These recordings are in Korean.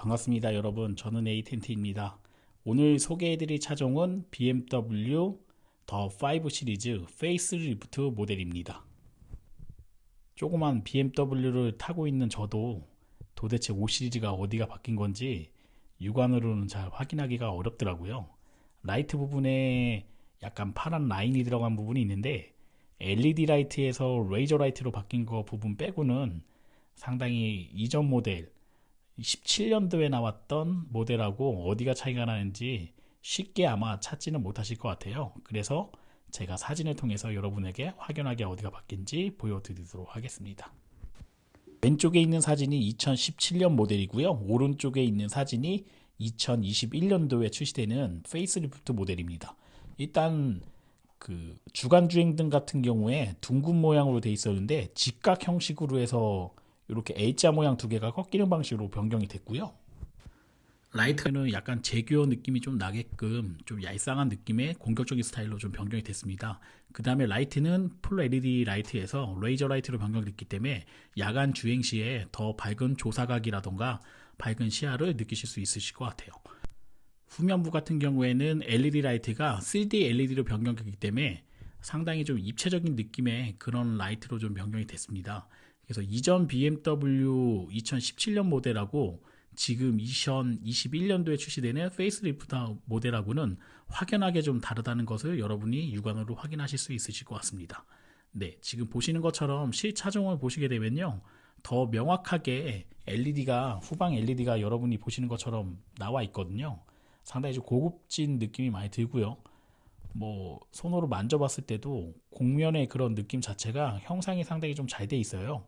반갑습니다 여러분, 저는 에이텐트입니다. 오늘 소개해드릴 차종은 BMW 더 5 시리즈 페이스리프트 모델입니다. 조그만 BMW를 타고 있는 저도 도대체 5 시리즈가 어디가 바뀐 건지 육안으로는 잘 확인하기가 어렵더라고요. 라이트 부분에 약간 파란 라인이 들어간 부분이 있는데 LED 라이트에서 레이저 라이트로 바뀐 거 부분 빼고는 상당히 이전 모델 17년도에 나왔던 모델하고 어디가 차이가 나는지 쉽게 아마 찾지는 못하실 것 같아요. 그래서 제가 사진을 통해서 여러분에게 확연하게 어디가 바뀐지 보여드리도록 하겠습니다. 왼쪽에 있는 사진이 2017년 모델이고요. 오른쪽에 있는 사진이 2021년도에 출시되는 페이스리프트 모델입니다. 일단 그 주간 주행등 같은 경우에 둥근 모양으로 되어 있었는데 직각 형식으로 해서 이렇게 A자 모양 두 개가 꺾이는 방식으로 변경이 됐고요. 라이트는 약간 제규어 느낌이 좀 나게끔 좀 얄쌍한 느낌의 공격적인 스타일로 좀 변경이 됐습니다. 그 다음에 라이트는 풀 LED 라이트에서 레이저 라이트로 변경됐기 때문에 야간 주행 시에 더 밝은 조사각이라던가 밝은 시야를 느끼실 수 있으실 것 같아요. 후면부 같은 경우에는 LED 라이트가 3D LED로 변경됐기 때문에 상당히 좀 입체적인 느낌의 그런 라이트로 좀 변경이 됐습니다. 그래서 이전 BMW 2017년 모델하고 지금 2021년도에 출시되는 페이스리프트 모델하고는 확연하게 좀 다르다는 것을 여러분이 육안으로 확인하실 수 있으실 것 같습니다. 네, 지금 보시는 것처럼 실차종을 보시게 되면요, 더 명확하게 LED가 후방 LED가 여러분이 보시는 것처럼 나와 있거든요. 상당히 좀 고급진 느낌이 많이 들고요. 뭐 손으로 만져봤을 때도 곡면의 그런 느낌 자체가 형상이 상당히 좀 잘 돼 있어요.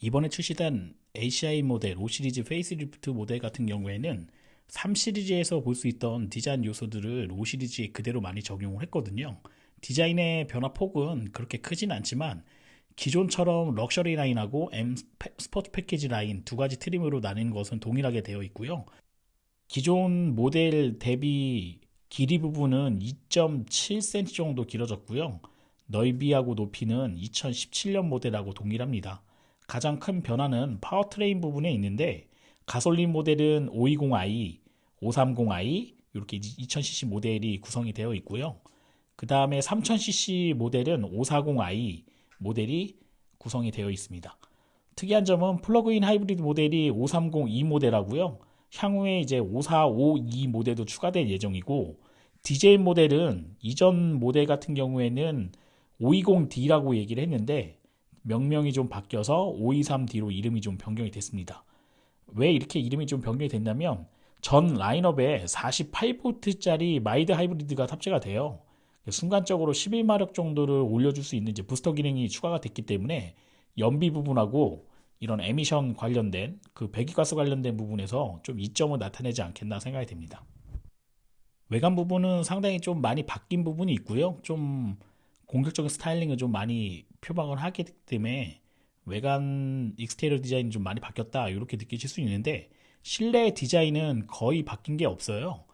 이번에 출시된 ACI 모델 5 시리즈 페이스리프트 모델 같은 경우에는 3 시리즈에서 볼 수 있던 디자인 요소들을 5 시리즈에 그대로 많이 적용을 했거든요. 디자인의 변화폭은 그렇게 크진 않지만 기존처럼 럭셔리 라인하고 M 스포츠 패키지 라인 두 가지 트림으로 나뉘는 것은 동일하게 되어 있고요. 기존 모델 대비 길이 부분은 2.7cm 정도 길어졌고요. 넓이하고 높이는 2017년 모델하고 동일합니다. 가장 큰 변화는 파워트레인 부분에 있는데 가솔린 모델은 520i, 530i 이렇게 2000cc 모델이 구성이 되어 있고요. 그 다음에 3000cc 모델은 540i 모델이 구성이 되어 있습니다. 특이한 점은 플러그인 하이브리드 모델이 530e 모델하고요. 향후에 이제 5452 모델도 추가될 예정이고, 디젤 모델은 이전 모델 같은 경우에는 520D라고 얘기를 했는데 명명이 좀 바뀌어서 523D로 이름이 좀 변경이 됐습니다. 왜 이렇게 이름이 좀 변경이 됐냐면 전 라인업에 48V짜리 마일드 하이브리드가 탑재가 돼요. 순간적으로 11마력 정도를 올려줄 수 있는 이제 부스터 기능이 추가가 됐기 때문에 연비 부분하고 이런 에미션 관련된 그 배기가스 관련된 부분에서 좀 이점을 나타내지 않겠나 생각이 됩니다. 외관 부분은 상당히 좀 많이 바뀐 부분이 있고요. 좀 공격적인 스타일링을 좀 많이 표방을 하기 때문에 외관 익스테리어 디자인이 좀 많이 바뀌었다 이렇게 느끼실 수 있는데 실내 디자인은 거의 바뀐 게 없어요.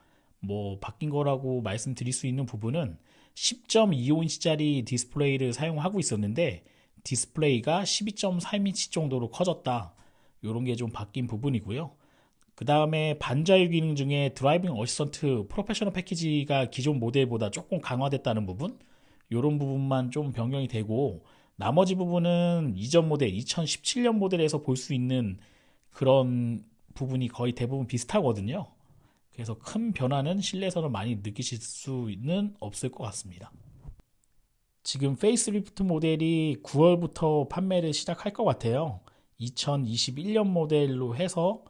뭐 바뀐 거라고 말씀드릴 수 있는 부분은 10.25인치짜리 디스플레이를 사용하고 있었는데 디스플레이가 12.3인치 정도로 커졌다. 이런 게 좀 바뀐 부분이고요. 그 다음에 반자율 기능 중에 드라이빙 어시스턴트 프로페셔널 패키지가 기존 모델보다 조금 강화됐다는 부분, 이런 부분만 좀 변경이 되고 나머지 부분은 이전 모델 2017년 모델에서 볼 수 있는 그런 부분이 거의 대부분 비슷하거든요. 그래서 큰 변화는 실내에서는 많이 느끼실 수는 없을 것 같습니다. 지금 페이스리프트 모델이 9월부터 판매를 시작할 것 같아요. 2021년 모델로 해서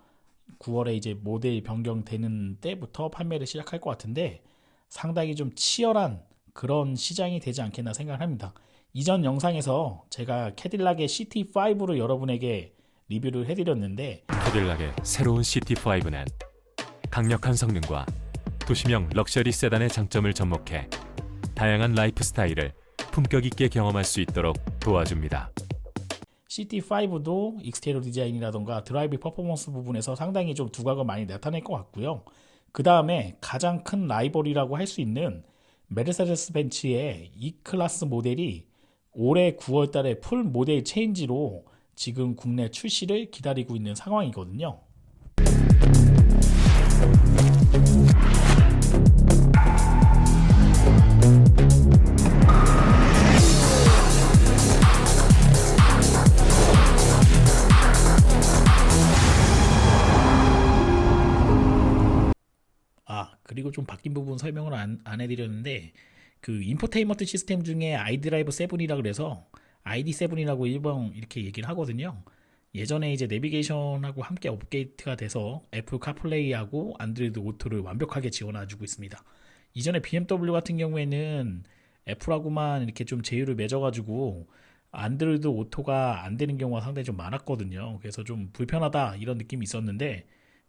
9월에 이제 모델 변경되는 때부터 판매를 시작할 것 같은데 상당히 좀 치열한 그런 시장이 되지 않겠나 생각을 합니다. 이전 영상에서 제가 캐딜락의 CT5를 여러분에게 리뷰를 해드렸는데 캐딜락의 새로운 CT5는 강력한 성능과 도시명 럭셔리 세단의 장점을 접목해 다양한 라이프 스타일을 품격 있게 경험할 수 있도록 도와줍니다. CT5도 익스테리어 디자인이라던가 드라이브 퍼포먼스 부분에서 상당히 좀 두각을 많이 나타낼 것 같고요. 그 다음에 가장 큰 라이벌이라고 할 수 있는 메르세데스 벤츠의 E클래스 모델이 올해 9월 달에 풀 모델 체인지로 지금 국내 출시를 기다리고 있는 상황이거든요. 그리고 좀 바뀐 부분 설명을 안 해드렸는데, 그 인포테인먼트 시스템 중에 아이드라이브 7이라 그래서 ID7이라고 일명 이렇게 얘기를 하거든요. 예전에 이제 내비게이션하고 함께 업데이트가 돼서 애플 카플레이하고 안드로이드 오토를 완벽하게 지원해주고 있습니다. 이전에 BMW 같은 경우에는 애플하고만 이렇게 좀 제휴를 맺어가지고 안드로이드 오토가 안 되는 경우가 상당히 좀 많았거든요. 그래서 좀 불편하다 이런 느낌이 있었는데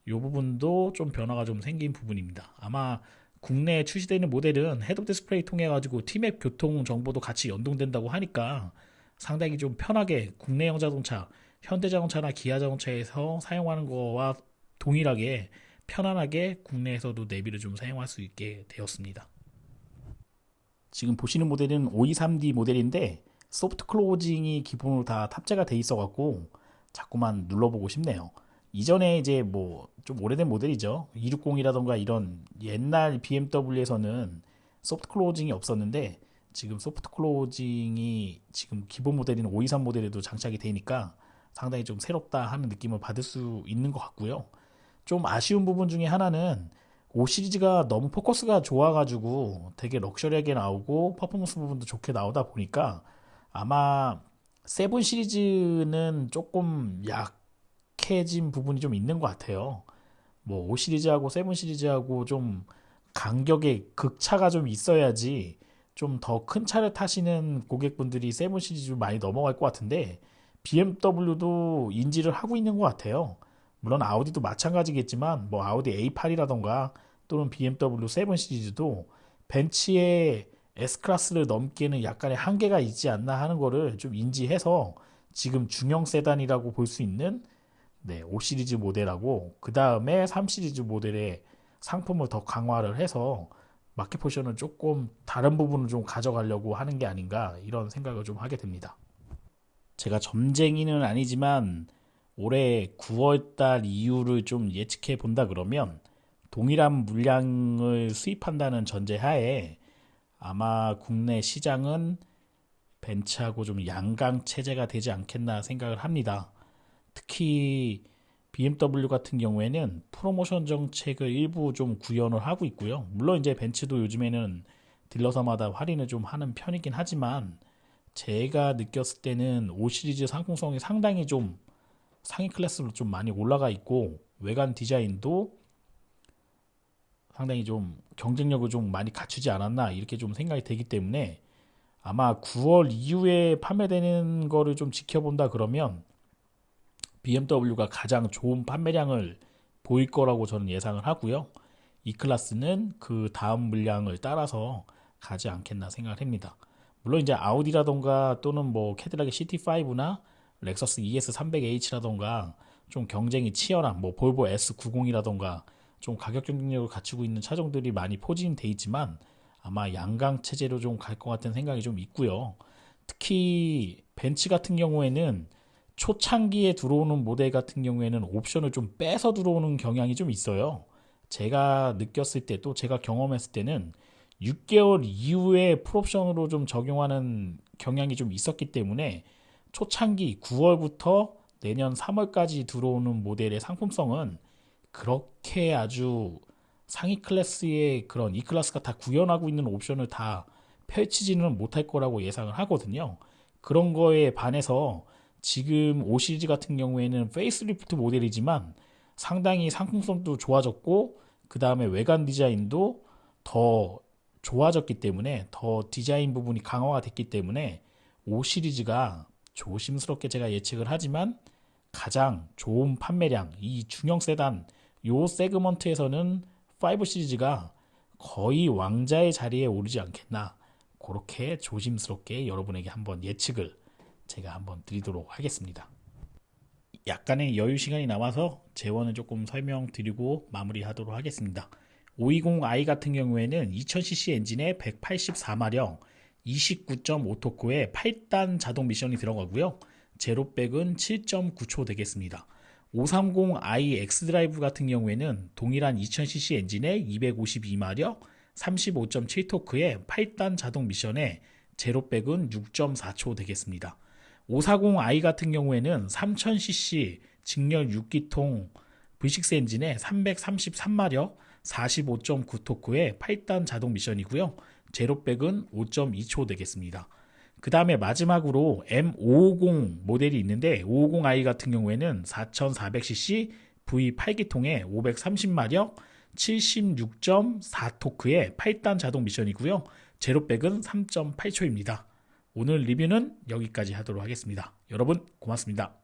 이 부분도 좀 변화가 좀 생긴 부분입니다. 아마 국내에 출시되는 모델은 헤드업 디스플레이 통해 가지고 티맵 교통 정보도 같이 연동된다고 하니까 상당히 좀 편하게 국내형 자동차, 현대자동차나 기아자동차에서 사용하는 거와 동일하게 편안하게 국내에서도 내비를 좀 사용할 수 있게 되었습니다. 지금 보시는 모델은 523D 모델인데 소프트 클로징이 기본으로 다 탑재가 돼 있어 갖고 자꾸만 눌러보고 싶네요. 이전에 이제 뭐 좀 오래된 모델이죠. 260이라던가 이런 옛날 BMW에서는 소프트 클로징이 없었는데 지금 소프트 클로징이 지금 기본 모델인 523 모델에도 장착이 되니까 상당히 좀 새롭다 하는 느낌을 받을 수 있는 것 같고요. 좀 아쉬운 부분 중에 하나는 5 시리즈가 너무 포커스가 좋아가지고 되게 럭셔리하게 나오고 퍼포먼스 부분도 좋게 나오다 보니까 아마 7 시리즈는 조금 약해진 부분이 좀 있는 것 같아요. 뭐 5 시리즈하고 7 시리즈하고 좀 간격의 극차가 좀 있어야지 좀 더 큰 차를 타시는 고객분들이 7 시리즈로 많이 넘어갈 것 같은데 BMW도 인지를 하고 있는 것 같아요. 물론 아우디도 마찬가지겠지만 뭐 아우디 A8이라던가 또는 BMW 7 시리즈도 벤츠의 S클래스를 넘기에는 약간의 한계가 있지 않나 하는 거를 좀 인지해서 지금 중형 세단이라고 볼 수 있는 5 시리즈 모델하고 그 다음에 3 시리즈 모델의 상품을 더 강화를 해서 마켓 포지션을 조금 다른 부분을 좀 가져가려고 하는 게 아닌가 이런 생각을 좀 하게 됩니다. 제가 점쟁이는 아니지만 올해 9월달 이후를 좀 예측해 본다 그러면 동일한 물량을 수입한다는 전제하에 아마 국내 시장은 벤츠하고 좀 양강 체제가 되지 않겠나 생각을 합니다. 특히 BMW 같은 경우에는 프로모션 정책을 일부 좀 구현을 하고 있고요. 물론 이제 벤츠도 요즘에는 딜러사마다 할인을 좀 하는 편이긴 하지만 제가 느꼈을 때는 5 시리즈 상품성이 상당히 좀 상위 클래스로 좀 많이 올라가 있고 외관 디자인도 상당히 좀 경쟁력을 좀 많이 갖추지 않았나 이렇게 좀 생각이 되기 때문에 아마 9월 이후에 판매되는 거를 좀 지켜본다 그러면 BMW가 가장 좋은 판매량을 보일 거라고 저는 예상을 하고요. 이 클래스는 그 다음 물량을 따라서 가지 않겠나 생각을 합니다. 물론 이제 아우디라던가 또는 뭐 캐딜락의 CT5나 렉서스 ES300H라던가 좀 경쟁이 치열한 뭐 볼보 S90이라던가 좀 가격 경쟁력을 갖추고 있는 차종들이 많이 포진돼 있지만 아마 양강 체제로 좀 갈 것 같은 생각이 좀 있고요. 특히 벤츠 같은 경우에는 초창기에 들어오는 모델 같은 경우에는 옵션을 좀 빼서 들어오는 경향이 좀 있어요. 제가 느꼈을 때 또 제가 경험했을 때는 6개월 이후에 풀옵션으로 좀 적용하는 경향이 좀 있었기 때문에 초창기 9월부터 내년 3월까지 들어오는 모델의 상품성은 그렇게 아주 상위 클래스의 그런 E클래스가 다 구현하고 있는 옵션을 다 펼치지는 못할 거라고 예상을 하거든요. 그런 거에 반해서 지금 5 시리즈 같은 경우에는 페이스리프트 모델이지만 상당히 상품성도 좋아졌고 그 다음에 외관 디자인도 더 좋아졌기 때문에 더 디자인 부분이 강화가 됐기 때문에 5 시리즈가 조심스럽게 제가 예측을 하지만 가장 좋은 판매량 이 중형 세단 요 세그먼트에서는 5 시리즈가 거의 왕자의 자리에 오르지 않겠나 그렇게 조심스럽게 여러분에게 한번 예측을 제가 한번 드리도록 하겠습니다. 약간의 여유 시간이 남아서 재원을 조금 설명드리고 마무리하도록 하겠습니다. 520i 같은 경우에는 2000cc 엔진에 184마력 29.5토크에 8단 자동 미션이 들어가고요. 제로백은 7.9초 되겠습니다. 530i X드라이브 같은 경우에는 동일한 2000cc 엔진에 252마력 35.7토크에 8단 자동 미션에 제로백은 6.4초 되겠습니다. 540i 같은 경우에는 3000cc 직렬 6기통 V6 엔진에 333마력 45.9토크의 8단 자동 미션이고요. 제로백은 5.2초 되겠습니다. 그 다음에 마지막으로 M550 모델이 있는데 550i 같은 경우에는 4400cc V8기통에 530마력 76.4토크의 8단 자동 미션이고요. 제로백은 3.8초입니다. 오늘 리뷰는 여기까지 하도록 하겠습니다. 여러분 고맙습니다.